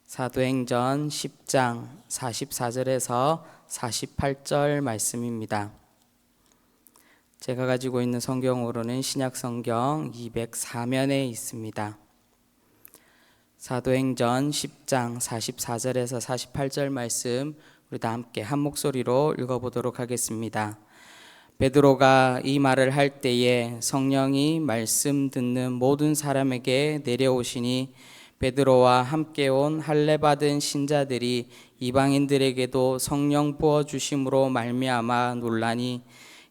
사도행전 10장 44절에서 48절 말씀입니다. 제가 가지고 있는 성경으로는 신약성경 204면에 있습니다. 사도행전 10장 44절에서 48절 말씀 우리 다 함께 한 목소리로 읽어보도록 하겠습니다. 베드로가 이 말을 할 때에 성령이 말씀 듣는 모든 사람에게 내려오시니 베드로와 함께 온 할례 받은 신자들이 이방인들에게도 성령 부어 주심으로 말미암아 놀라니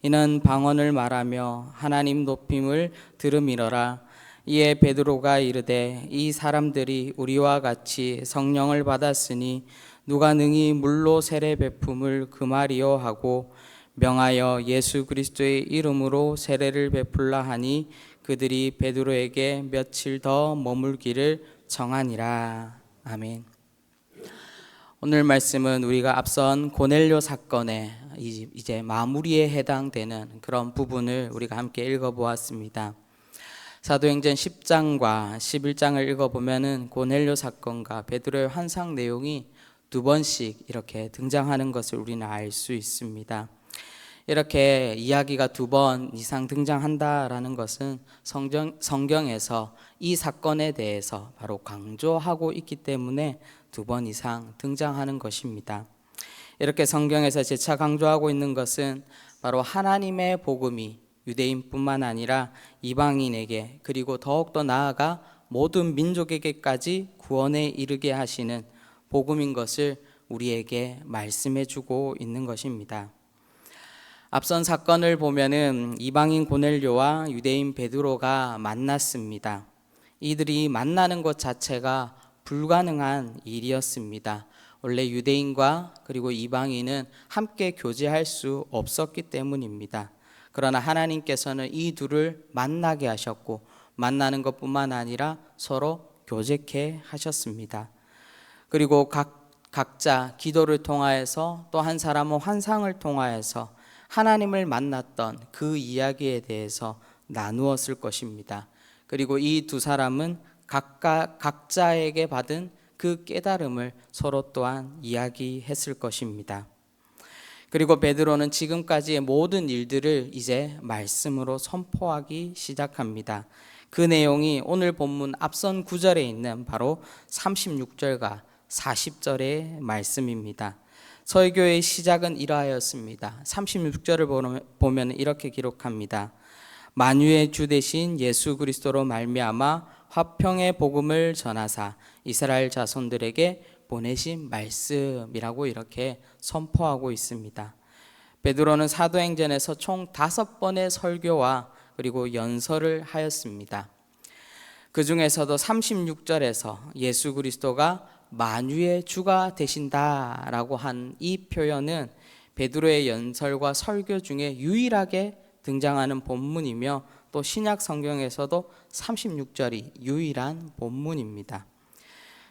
이는 방언을 말하며 하나님 높임을 들음이러라. 이에 베드로가 이르되 이 사람들이 우리와 같이 성령을 받았으니 누가 능히 물로 세례 베품을 금하리요 하고 명하여 예수 그리스도의 이름으로 세례를 베풀라 하니 그들이 베드로에게 며칠 더 머물기를 정하니라. 아멘. 오늘 말씀은 우리가 앞선 고넬료 사건의 이제 마무리에 해당되는 그런 부분을 우리가 함께 읽어보았습니다. 사도행전 10장과 11장을 읽어보면은 고넬료 사건과 베드로의 환상 내용이 두 번씩 이렇게 등장하는 것을 우리는 알 수 있습니다. 이렇게 이야기가 두 번 이상 등장한다라는 것은 성경에서 이 사건에 대해서 바로 강조하고 있기 때문에 두 번 이상 등장하는 것입니다. 이렇게 성경에서 재차 강조하고 있는 것은 바로 하나님의 복음이 유대인뿐만 아니라 이방인에게 그리고 더욱더 나아가 모든 민족에게까지 구원에 이르게 하시는 복음인 것을 우리에게 말씀해 주고 있는 것입니다. 앞선 사건을 보면은 이방인 고넬료와 유대인 베드로가 만났습니다. 이들이 만나는 것 자체가 불가능한 일이었습니다. 원래 유대인과 그리고 이방인은 함께 교제할 수 없었기 때문입니다. 그러나 하나님께서는 이 둘을 만나게 하셨고 만나는 것뿐만 아니라 서로 교제케 하셨습니다. 그리고 각자 기도를 통하여서 또 한 사람은 환상을 통하여서 하나님을 만났던 그 이야기에 대해서 나누었을 것입니다. 그리고 이 두 사람은 각자에게 받은 그 깨달음을 서로 또한 이야기했을 것입니다. 그리고 베드로는 지금까지의 모든 일들을 이제 말씀으로 선포하기 시작합니다. 그 내용이 오늘 본문 앞선 9절에 있는 바로 36절과 40절의 말씀입니다. 설교의 시작은 이러하였습니다. 36절을 보면 이렇게 기록합니다. 만유의 주 되신 예수 그리스도로 말미암아 화평의 복음을 전하사 이스라엘 자손들에게 보내신 말씀이라고 이렇게 선포하고 있습니다. 베드로는 사도행전에서 총 5번의 설교와 그리고 연설을 하였습니다. 그 중에서도 36절에서 예수 그리스도가 만유의 주가 되신다라고 한 이 표현은 베드로의 연설과 설교 중에 유일하게 등장하는 본문이며 또 신약 성경에서도 36절이 유일한 본문입니다.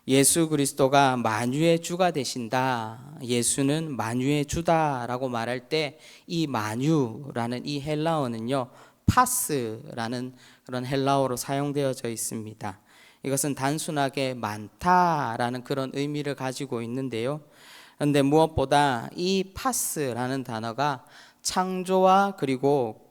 예수 그리스도가 만유의 주가 되신다. 예수는 만유의 주다라고 말할 때 이 만유라는 이 헬라어는요, 파스라는 그런 헬라어로 사용되어져 있습니다. 이것은 단순하게 많다라는 그런 의미를 가지고 있는데요. 그런데 무엇보다 이 파스라는 단어가 창조와 그리고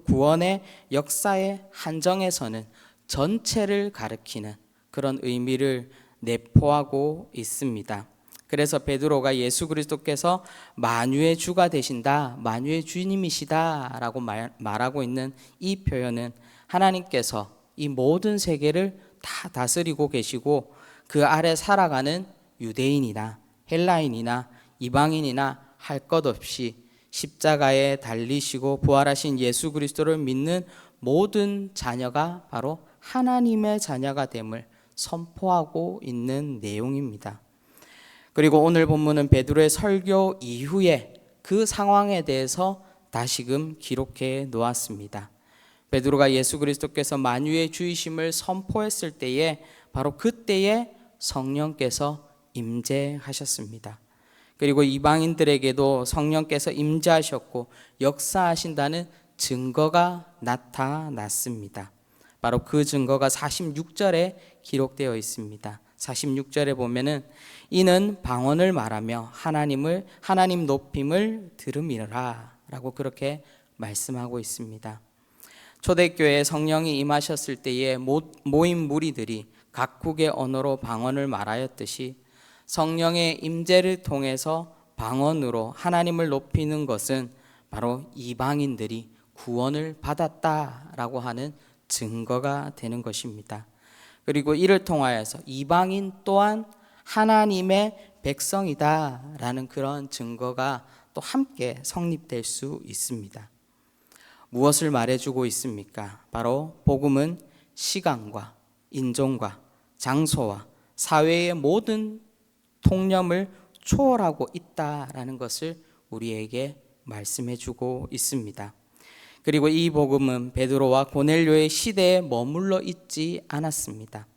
구원의 역사의 한정에서는 전체를 가리키는 그런 의미를 내포하고 있습니다. 그래서 베드로가 예수 그리스도께서 만유의 주가 되신다, 만유의 주님이시다라고 말하고 있는 이 표현은 하나님께서 이 모든 세계를 다 다스리고 계시고 그 아래 살아가는 유대인이나 헬라인이나 이방인이나 할 것 없이 십자가에 달리시고 부활하신 예수 그리스도를 믿는 모든 자녀가 바로 하나님의 자녀가 됨을 선포하고 있는 내용입니다. 그리고 오늘 본문은 베드로의 설교 이후에 그 상황에 대해서 다시금 기록해 놓았습니다. 베드로가 예수 그리스도께서 만유의 주이심을 선포했을 때에 바로 그때에 성령께서 임재하셨습니다. 그리고 이방인들에게도 성령께서 임재하셨고 역사하신다는 증거가 나타났습니다. 바로 그 증거가 46절에 기록되어 있습니다. 46절에 보면은 이는 방언을 말하며 하나님 높임을 들음이라 라고 그렇게 말씀하고 있습니다. 초대교회에 성령이 임하셨을 때에 모인 무리들이 각국의 언어로 방언을 말하였듯이 성령의 임재를 통해서 방언으로 하나님을 높이는 것은 바로 이방인들이 구원을 받았다라고 하는 증거가 되는 것입니다. 그리고 이를 통하여서 이방인 또한 하나님의 백성이다라는 그런 증거가 또 함께 성립될 수 있습니다. 무엇을 말해주고 있습니까? 바로 복음은 시간과 인종과 장소와 사회의 모든 통념을 초월하고 있다라는 것을 우리에게 말씀해주고 있습니다. 그리고 이 복음은 베드로와 고넬료의 시대에 머물러 있지 않았습니다.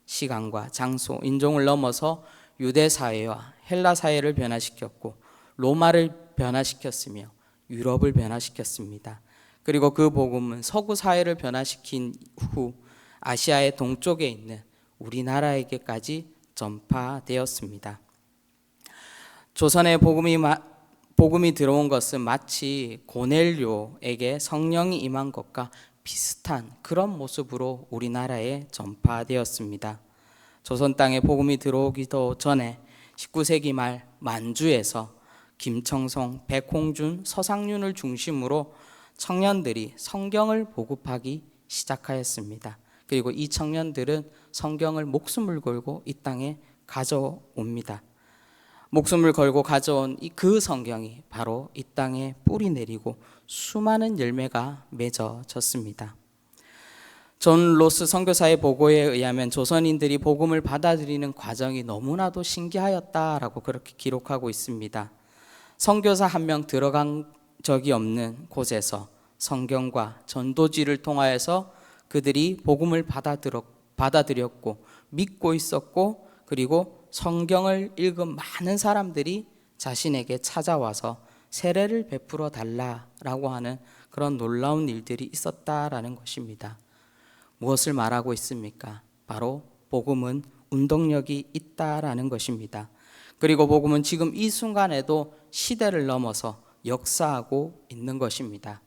시간과 장소, 인종을 넘어서 유대 사회와 헬라 사회를 변화시켰고 로마를 변화시켰으며 유럽을 변화시켰습니다. 그리고 그 복음은 서구 사회를 변화시킨 후 아시아의 동쪽에 있는 우리나라에게까지 전파되었습니다. 조선에 복음이 들어온 것은 마치 고넬료에게 성령이 임한 것과 비슷한 그런 모습으로 우리나라에 전파되었습니다. 조선 땅에 복음이 들어오기도 전에 19세기 말 만주에서 김청송, 백홍준, 서상윤을 중심으로 청년들이 성경을 보급하기 시작하였습니다. 그리고 이 청년들은 성경을 목숨을 걸고 이 땅에 가져옵니다. 목숨을 걸고 가져온 그 성경이 바로 이 땅에 뿌리 내리고 수많은 열매가 맺어졌습니다. 존 로스 선교사의 보고에 의하면 조선인들이 복음을 받아들이는 과정이 너무나도 신기하였다라고 그렇게 기록하고 있습니다. 선교사 한 명 들어간 적이 없는 곳에서 성경과 전도지를 통하여서 그들이 복음을 받아들였고 믿고 있었고, 그리고 성경을 읽은 많은 사람들이 자신에게 찾아와서 세례를 베풀어 달라라고 하는 그런 놀라운 일들이 있었다라는 것입니다. 무엇을 말하고 있습니까? 바로 복음은 운동력이 있다라는 것입니다. 그리고 복음은 지금 이 순간에도 시대를 넘어서 역사하고 있는 것입니다.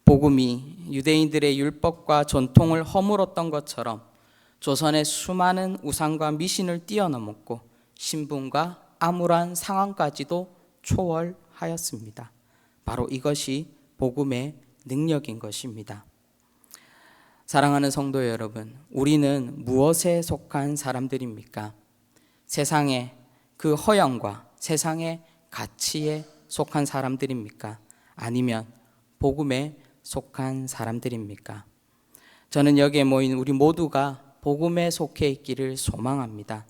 복음이 유대인들의 율법과 전통을 허물었던 것처럼 조선의 수많은 우상과 미신을 뛰어넘었고 신분과 암울한 상황까지도 초월하였습니다. 바로 이것이 복음의 능력인 것입니다. 사랑하는 성도 여러분, 우리는 무엇에 속한 사람들입니까? 세상의 그 허영과 세상의 가치에 속한 사람들입니까? 아니면 복음에 속한 사람들입니까? 저는 여기에 모인 우리 모두가 복음에 속해 있기를 소망합니다.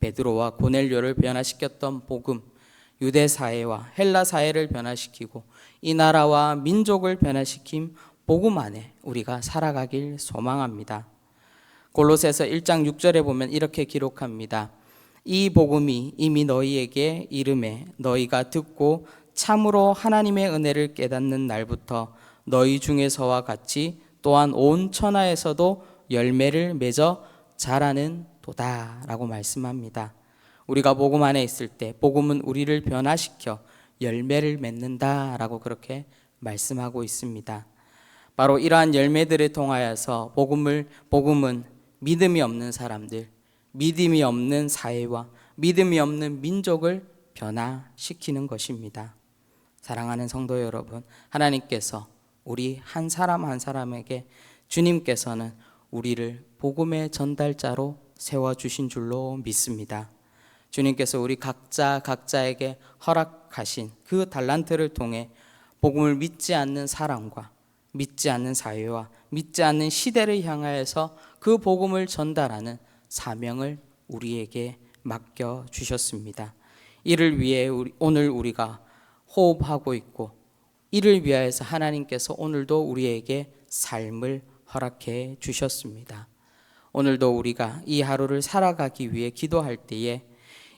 베드로와 고넬료를 변화시켰던 복음, 유대 사회와 헬라 사회를 변화시키고 이 나라와 민족을 변화시킨 복음 안에 우리가 살아가길 소망합니다. 골로새서 1장 6절에 보면 이렇게 기록합니다. 이 복음이 이미 너희에게 이름에 너희가 듣고 참으로 하나님의 은혜를 깨닫는 날부터 너희 중에서와 같이 또한 온 천하에서도 열매를 맺어 자라는 도다라고 말씀합니다. 우리가 복음 안에 있을 때 복음은 우리를 변화시켜 열매를 맺는다라고 그렇게 말씀하고 있습니다. 바로 이러한 열매들을 통하여서 복음은 믿음이 없는 사람들, 믿음이 없는 사회와 믿음이 없는 민족을 변화시키는 것입니다. 사랑하는 성도 여러분, 하나님께서 우리 한 사람 한 사람에게 주님께서는 우리를 복음의 전달자로 세워주신 줄로 믿습니다. 주님께서 우리 각자에게 허락하신 그 달란트를 통해 복음을 믿지 않는 사람과 믿지 않는 사회와 믿지 않는 시대를 향하여서 그 복음을 전달하는 사명을 우리에게 맡겨주셨습니다. 이를 위해 오늘 우리가 호흡하고 있고 이를 위하여서 하나님께서 오늘도 우리에게 삶을 허락해 주셨습니다. 오늘도 우리가 이 하루를 살아가기 위해 기도할 때에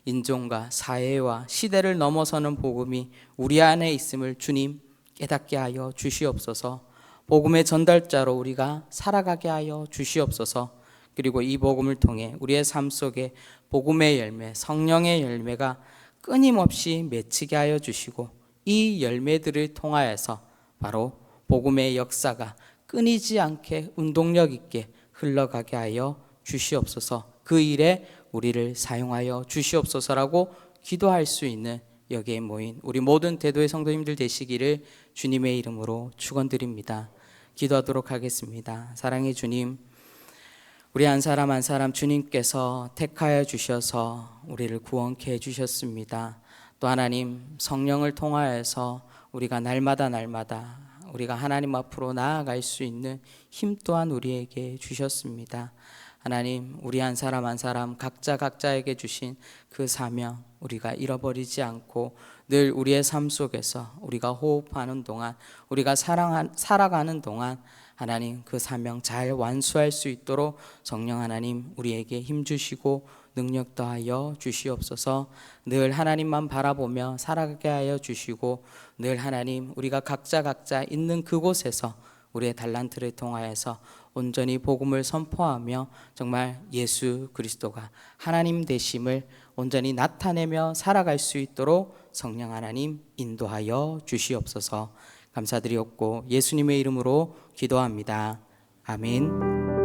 인종과 사회와 시대를 넘어서는 복음이 우리 안에 있음을 주님 깨닫게 하여 주시옵소서. 복음의 전달자로 우리가 살아가게 하여 주시옵소서. 그리고 이 복음을 통해 우리의 삶 속에 복음의 열매, 성령의 열매가 끊임없이 맺히게 하여 주시고 이 열매들을 통하여서 바로 복음의 역사가 끊이지 않게 운동력 있게 흘러가게 하여 주시옵소서. 그 일에 우리를 사용하여 주시옵소서라고 기도할 수 있는 여기에 모인 우리 모든 대도의 성도님들 되시기를 주님의 이름으로 축원드립니다. 기도하도록 하겠습니다. 사랑의 주님, 우리 한 사람 한 사람 주님께서 택하여 주셔서 우리를 구원케 해주셨습니다. 또 하나님, 성령을 통하여서 우리가 날마다 우리가 하나님 앞으로 나아갈 수 있는 힘 또한 우리에게 주셨습니다. 하나님, 우리 한 사람 한 사람 각자에게 주신 그 사명 우리가 잃어버리지 않고 늘 우리의 삶 속에서 우리가 호흡하는 동안, 우리가 살아가는 동안 하나님 그 사명 잘 완수할 수 있도록 성령 하나님 우리에게 힘 주시고 능력 더하여 주시옵소서. 늘 하나님만 바라보며 살아가게 하여 주시고 늘 하나님 우리가 각자 있는 그곳에서 우리의 달란트를 통하여서 온전히 복음을 선포하며 정말 예수 그리스도가 하나님 되심을 온전히 나타내며 살아갈 수 있도록 성령 하나님 인도하여 주시옵소서. 감사드리옵고 예수님의 이름으로 기도합니다. 아멘.